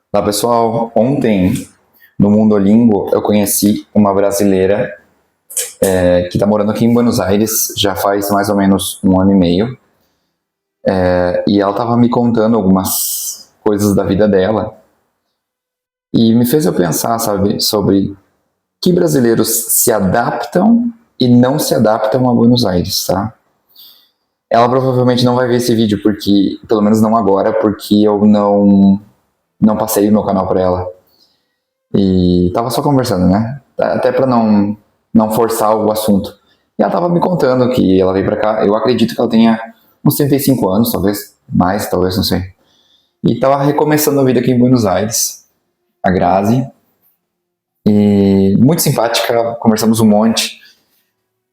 Olá pessoal, ontem no Mundolingo eu conheci uma brasileira que está morando aqui em Buenos Aires já faz mais ou menos um ano e meio, e ela estava me contando algumas coisas da vida dela e me fez eu pensar, sabe, sobre que brasileiros se adaptam e não se adaptam a Buenos Aires, tá? Ela provavelmente não vai ver esse vídeo porque, pelo menos não agora, porque eu não passei o meu canal para ela. E tava só conversando, né? Até pra não forçar o assunto. E ela tava me contando que ela veio pra cá. Eu acredito que ela tenha uns 35 anos, talvez mais, talvez, não sei. E tava recomeçando a vida aqui em Buenos Aires, a Grazi. E muito simpática, conversamos um monte.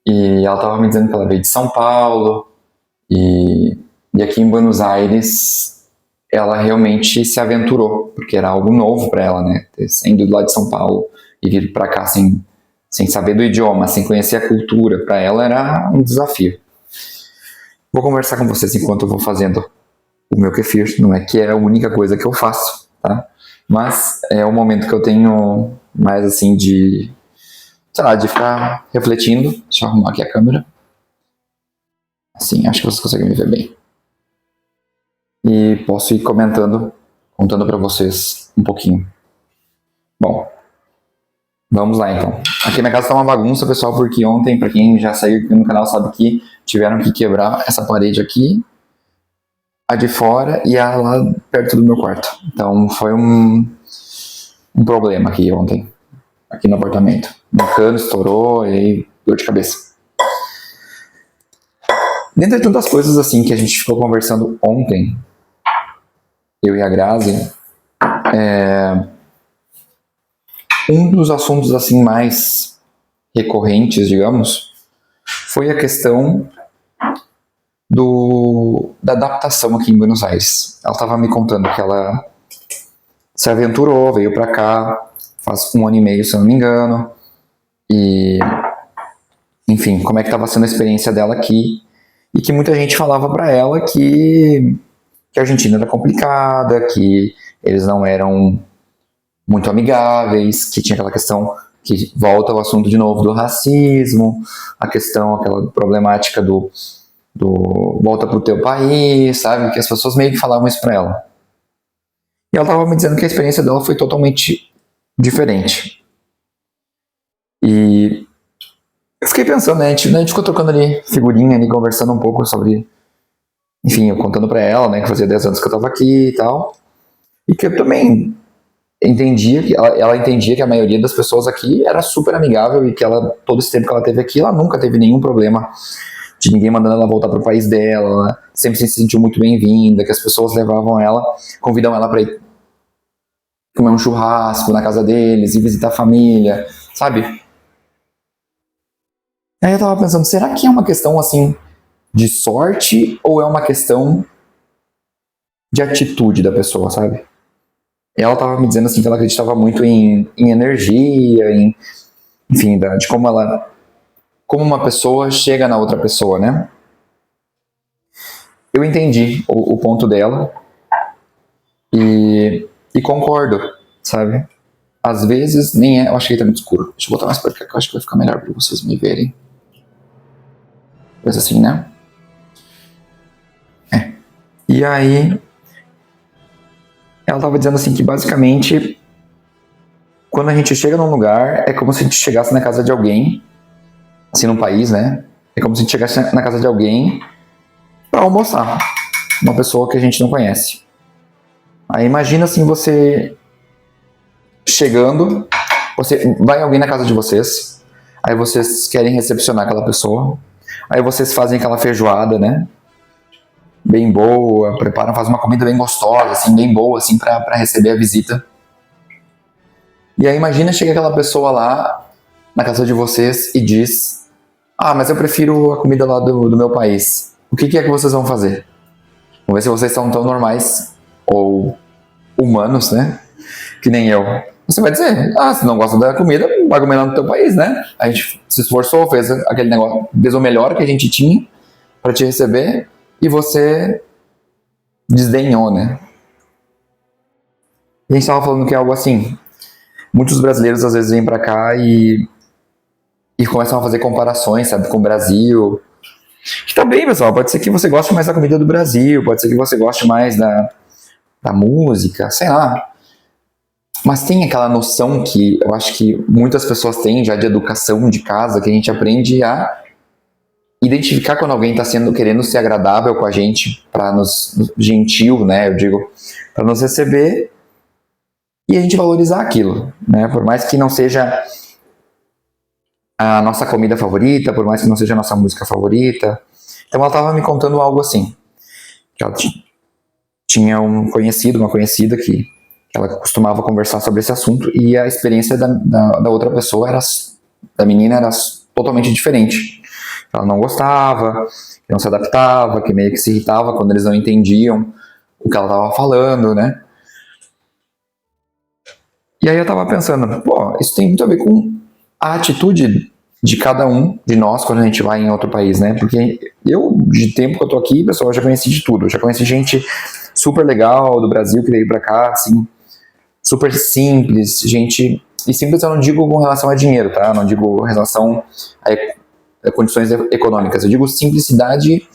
E ela tava me dizendo que ela veio de São Paulo. E aqui em Buenos Aires ela realmente se aventurou, porque era algo novo para ela, né? Saindo lá de São Paulo e vir para cá sem saber do idioma, sem conhecer a cultura, para ela era um desafio. Vou conversar com vocês enquanto eu vou fazendo o meu kefir, não é que é a única coisa que eu faço, tá? Mas é o momento que eu tenho mais assim de, sei lá, de ficar refletindo. Deixa eu arrumar aqui a câmera. Assim, acho que vocês conseguem me ver bem. E posso ir contando para vocês um pouquinho. Bom, vamos lá então. Aqui na casa tá uma bagunça, pessoal, porque ontem, para quem já saiu aqui no canal sabe que tiveram que quebrar essa parede aqui, a de fora e a lá perto do meu quarto. Então foi um problema aqui ontem, aqui no apartamento. Um cano estourou e dor de cabeça. Dentre tantas coisas assim que a gente ficou conversando ontem, eu e a Grazi, um dos assuntos assim mais recorrentes, digamos, foi a questão da adaptação aqui em Buenos Aires. Ela estava me contando que ela se aventurou, veio para cá faz um ano e meio, se eu não me engano, e enfim, como é que estava sendo a experiência dela aqui, e que muita gente falava para ela que a Argentina era complicada, que eles não eram muito amigáveis, que tinha aquela questão que volta ao assunto de novo do racismo, a questão, aquela problemática do volta pro teu país, sabe? Que as pessoas meio que falavam isso pra ela. E ela tava me dizendo que a experiência dela foi totalmente diferente. E eu fiquei pensando, né? A gente ficou trocando ali figurinha, ali, conversando um pouco sobre... Enfim, eu contando pra ela, né? Que fazia 10 anos que eu tava aqui e tal. E que eu também entendia que ela entendia que a maioria das pessoas aqui era super amigável e que ela, todo esse tempo que ela teve aqui, ela nunca teve nenhum problema de ninguém mandando ela voltar pro país dela, ela sempre se sentiu muito bem-vinda, que as pessoas levavam ela, convidam ela para ir comer um churrasco na casa deles e visitar a família, sabe? Aí eu tava pensando, será que é uma questão assim de sorte ou é uma questão de atitude da pessoa, sabe? E ela tava me dizendo assim que ela acreditava muito em energia, enfim, de como uma pessoa chega na outra pessoa, né? Eu entendi o ponto dela e concordo, sabe? Às vezes nem é... Eu achei que tá muito escuro. Deixa eu botar mais pra cá que eu acho que vai ficar melhor pra vocês me verem. Coisa assim, né? E aí... Ela tava dizendo assim que basicamente... Quando a gente chega num lugar, é como se a gente chegasse na casa de alguém, assim, num país, né? É como se a gente chegasse na casa de alguém pra almoçar. Uma pessoa que a gente não conhece. Aí imagina assim, você chegando, você vai alguém na casa de vocês, aí vocês querem recepcionar aquela pessoa, aí vocês fazem aquela feijoada, né? Bem boa, preparam, fazem uma comida bem gostosa, assim, bem boa, assim, pra receber a visita. E aí imagina chega aquela pessoa lá na casa de vocês e diz: ah, mas eu prefiro a comida lá do meu país. O que é que vocês vão fazer? Vamos ver se vocês são tão normais ou humanos, né? Que nem eu. Você vai dizer, ah, se não gosta da comida, vai comer lá no teu país, né? A gente se esforçou, fez aquele negócio, fez o melhor que a gente tinha para te receber e você desdenhou, né? E a gente tava falando que é algo assim, muitos brasileiros às vezes vêm pra cá e começam a fazer comparações, sabe, com o Brasil. Que tá bem, pessoal, pode ser que você goste mais da comida do Brasil, pode ser que você goste mais da música, sei lá. Mas tem aquela noção que eu acho que muitas pessoas têm já de educação de casa, que a gente aprende a identificar quando alguém está sendo querendo ser agradável com a gente, para nos gentil, né? Eu digo, para nos receber e a gente valorizar aquilo, né? Por mais que não seja a nossa comida favorita, por mais que não seja a nossa música favorita. Então ela estava me contando algo assim, que ela tinha um conhecido, uma conhecida que ela costumava conversar sobre esse assunto e a experiência da outra pessoa era, da menina era totalmente diferente. Ela não gostava, que não se adaptava, que meio que se irritava quando eles não entendiam o que ela estava falando, né? E aí eu estava pensando, pô, isso tem muito a ver com a atitude de cada um de nós quando a gente vai em outro país, né? Porque eu, de tempo que eu tô aqui, pessoal, eu já conheci de tudo. Eu já conheci gente super legal do Brasil que veio pra cá, assim, super simples, gente... E simples eu não digo com relação a dinheiro, tá? Eu não digo com relação a condições econômicas. Eu digo simplicidade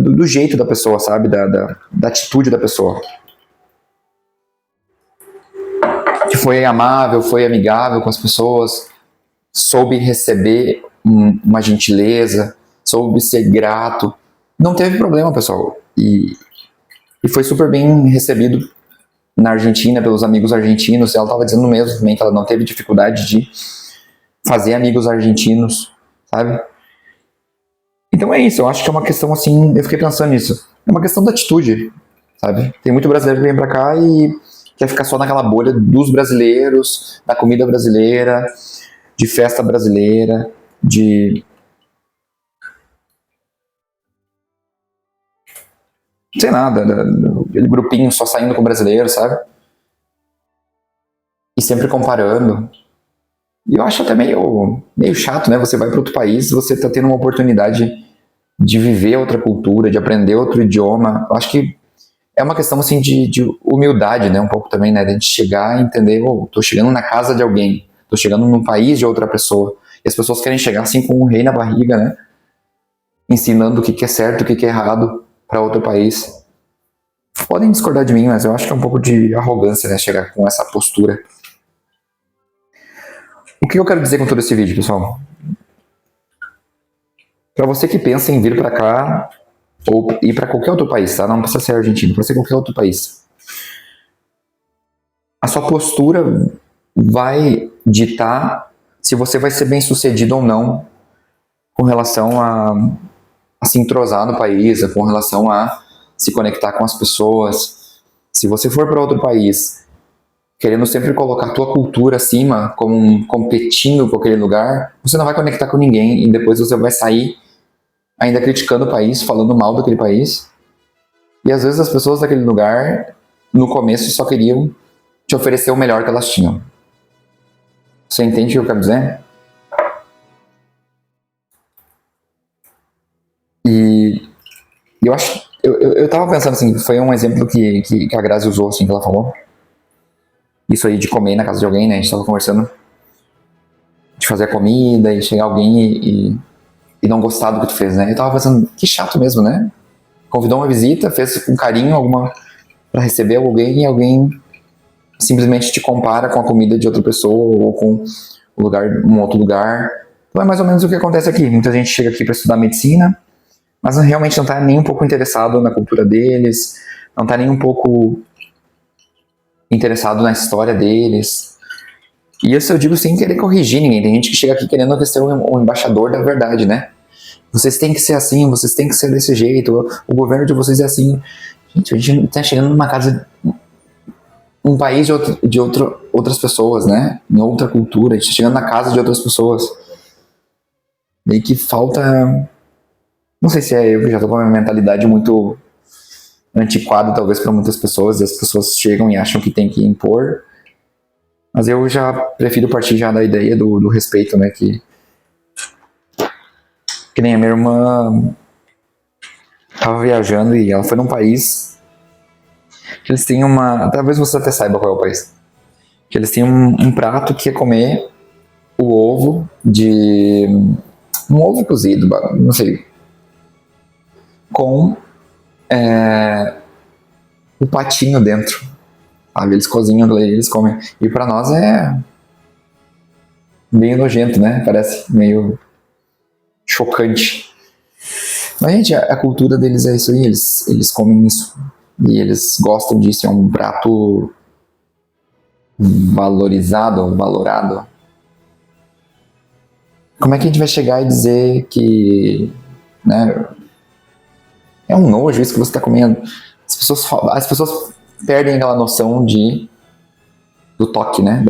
do jeito da pessoa, sabe? Da atitude da pessoa. Que foi amável, foi amigável com as pessoas, soube receber uma gentileza, soube ser grato. Não teve problema, pessoal. E foi super bem recebido na Argentina pelos amigos argentinos. Ela estava dizendo mesmo também que ela não teve dificuldade de fazer amigos argentinos, sabe? Então é isso, eu acho que é uma questão assim, eu fiquei pensando nisso. É uma questão da atitude, sabe? Tem muito brasileiro que vem pra cá e quer ficar só naquela bolha dos brasileiros, da comida brasileira, de festa brasileira, de... sei lá, aquele grupinho só saindo com brasileiro, sabe? E sempre comparando. E eu acho até meio chato, né? Você vai para outro país, você tá tendo uma oportunidade de viver outra cultura, de aprender outro idioma. Eu acho que é uma questão assim de humildade, né? Um pouco também, né? De a gente chegar e entender, oh, tô chegando na casa de alguém, tô chegando num país de outra pessoa. E as pessoas querem chegar assim com um rei na barriga, né? Ensinando o que é certo, o que é errado para outro país. Podem discordar de mim, mas eu acho que é um pouco de arrogância, né? Chegar com essa postura. O que eu quero dizer com todo esse vídeo, pessoal? Para você que pensa em vir para cá ou ir para qualquer outro país, tá? Não precisa ser argentino, pode ser qualquer outro país. A sua postura vai ditar se você vai ser bem sucedido ou não com relação a se entrosar no país, com relação a se conectar com as pessoas. Se você for para outro país querendo sempre colocar a tua cultura acima, como competindo com aquele lugar, você não vai conectar com ninguém e depois você vai sair ainda criticando o país, falando mal daquele país. E às vezes as pessoas daquele lugar, no começo, só queriam te oferecer o melhor que elas tinham. Você entende o que eu quero dizer? E eu acho... Eu tava pensando assim, foi um exemplo que a Grazi usou, assim, que ela falou. Isso aí de comer na casa de alguém, né? A gente tava conversando de fazer a comida e chegar alguém e não gostar do que tu fez, né? Eu tava pensando, que chato mesmo, né? Convidou uma visita, fez com carinho alguma para receber alguém e alguém simplesmente te compara com a comida de outra pessoa ou com um outro lugar. Então é mais ou menos o que acontece aqui. Muita gente chega aqui para estudar medicina, mas realmente não está nem um pouco interessado na cultura deles, não está nem um pouco interessado na história deles. E isso eu digo sem querer corrigir ninguém. Tem gente que chega aqui querendo ser um embaixador da verdade, né? Vocês têm que ser assim, vocês têm que ser desse jeito, o governo de vocês é assim. Gente, a gente está chegando numa casa, um país de outras pessoas, né? Em outra cultura, a gente está chegando na casa de outras pessoas. Meio que falta... Não sei se é eu que já tô com uma mentalidade muito antiquada, talvez, para muitas pessoas, e as pessoas chegam e acham que tem que impor. Mas eu já prefiro partir já da ideia do respeito, né? Que nem a minha irmã tava viajando e ela foi num país que eles têm uma... Talvez você até saiba qual é o país. Que eles têm um prato que é comer o ovo de... Um ovo cozido, não sei. Com o patinho dentro. Sabe? Eles cozinham, eles comem. E pra nós é meio nojento, né? Parece meio chocante. Mas, gente, a cultura deles é isso aí. Eles comem isso. E eles gostam disso. É um prato valorizado, valorado. Como é que a gente vai chegar e dizer que, né, é um nojo isso que você está comendo? As pessoas perdem aquela noção do toque, né?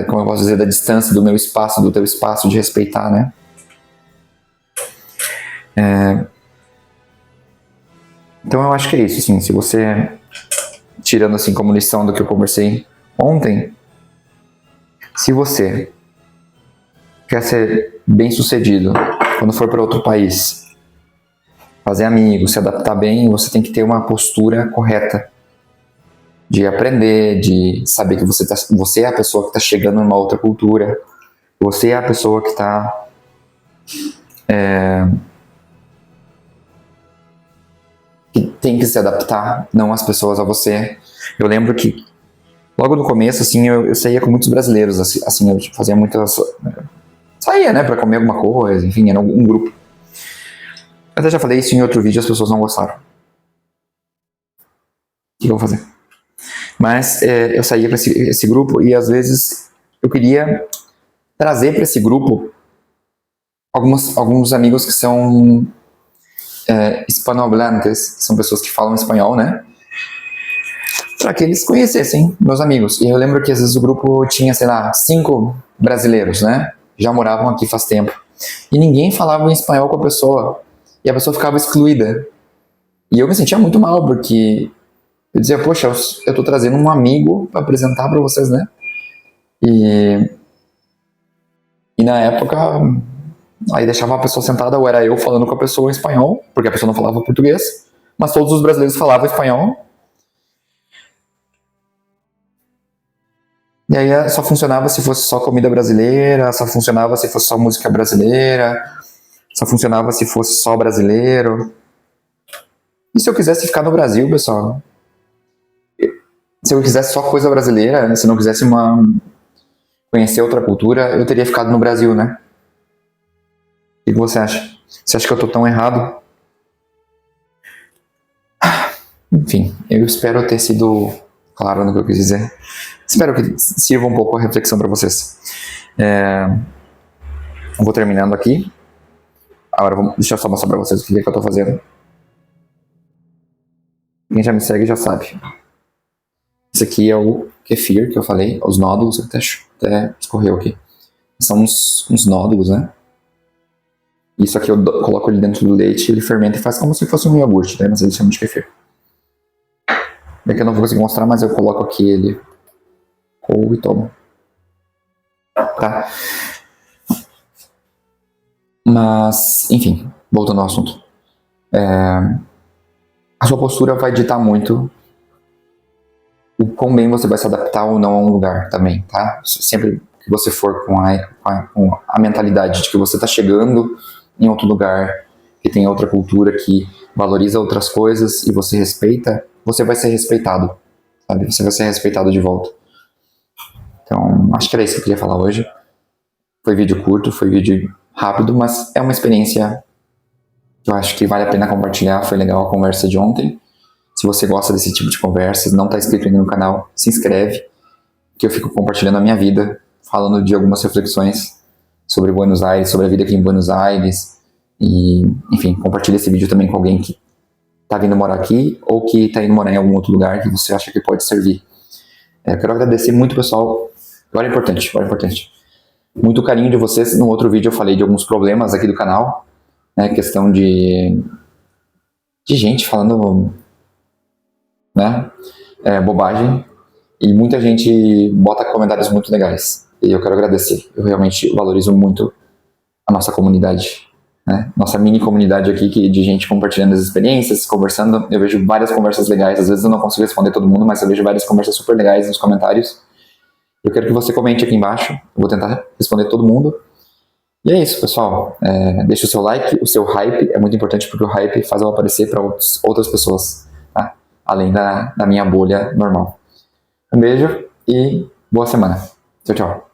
Como eu posso dizer, da distância do meu espaço, do teu espaço, de respeitar, né? Então eu acho que é isso, assim, se você, tirando assim como lição do que eu conversei ontem, se você quer ser bem sucedido quando for para outro país, fazer amigos, se adaptar bem, você tem que ter uma postura correta de aprender, de saber que você é a pessoa que está chegando numa outra cultura, você é a pessoa que está que tem que se adaptar, não as pessoas a você. Eu lembro que logo no começo, assim, eu saía com muitos brasileiros, assim, eu fazia muitas... Saía, né, pra comer alguma coisa, enfim, era um grupo. Eu até já falei isso em outro vídeo, as pessoas não gostaram. O que eu vou fazer? Mas eu saía pra esse grupo e às vezes eu queria trazer para esse grupo alguns amigos que são hispanohablantes, que são pessoas que falam espanhol, né? Para que eles conhecessem meus amigos. E eu lembro que às vezes o grupo tinha, sei lá, 5 brasileiros, né? Já moravam aqui faz tempo. E ninguém falava em espanhol com a pessoa. E a pessoa ficava excluída. E eu me sentia muito mal, porque eu dizia, poxa, eu tô trazendo um amigo para apresentar para vocês, né? E na época, aí deixava a pessoa sentada, ou era eu falando com a pessoa em espanhol, porque a pessoa não falava português, mas todos os brasileiros falavam espanhol. E aí só funcionava se fosse só comida brasileira, só funcionava se fosse só música brasileira, só funcionava se fosse só brasileiro. E se eu quisesse ficar no Brasil, pessoal? Se eu quisesse só coisa brasileira, se não quisesse conhecer outra cultura, eu teria ficado no Brasil, né? O que você acha? Você acha que eu tô tão errado? Enfim, eu espero ter sido claro no que eu quis dizer. Espero que sirva um pouco a reflexão para vocês. Eu vou terminando aqui. Agora, deixa eu só mostrar para vocês o que é que eu tô fazendo. Quem já me segue já sabe. Esse aqui é o kefir que eu falei, os nódulos, até escorreu aqui. São uns nódulos, né? Isso aqui eu coloco ele dentro do leite, ele fermenta e faz como se fosse um iogurte, né? Mas eles chamam de kefir. Daqui eu não vou conseguir mostrar, mas eu coloco aqui ele ou e tomo. Tá? Mas, enfim, voltando ao assunto. A sua postura vai ditar muito o quão bem você vai se adaptar ou não a um lugar também, tá? Sempre que você for com a mentalidade de que você está chegando em outro lugar, que tem outra cultura, que valoriza outras coisas e você respeita, você vai ser respeitado, sabe? Você vai ser respeitado de volta. Então, acho que era isso que eu queria falar hoje. Foi vídeo curto, foi vídeo rápido, mas é uma experiência que eu acho que vale a pena compartilhar. Foi legal a conversa de ontem. Se você gosta desse tipo de conversas, não está inscrito ainda no canal, se inscreve, que eu fico compartilhando a minha vida, falando de algumas reflexões sobre Buenos Aires, sobre a vida aqui em Buenos Aires. E, enfim, compartilha esse vídeo também com alguém que está vindo morar aqui ou que está indo morar em algum outro lugar que você acha que pode servir. Eu quero agradecer muito, pessoal. Agora é importante. Muito carinho de vocês. No outro vídeo eu falei de alguns problemas aqui do canal, né? Questão de gente falando, né? Bobagem. E muita gente bota comentários muito legais. E eu quero agradecer. Eu realmente valorizo muito a nossa comunidade. né? Nossa mini comunidade aqui de gente compartilhando as experiências, conversando. Eu vejo várias conversas legais. Às vezes eu não consigo responder todo mundo, mas eu vejo várias conversas super legais nos comentários. Eu quero que você comente aqui embaixo. Eu vou tentar responder todo mundo. E é isso, pessoal. Deixa o seu like, o seu hype. É muito importante porque o hype faz eu aparecer para outras pessoas, tá? Além da minha bolha normal. Um beijo e boa semana. Tchau, tchau.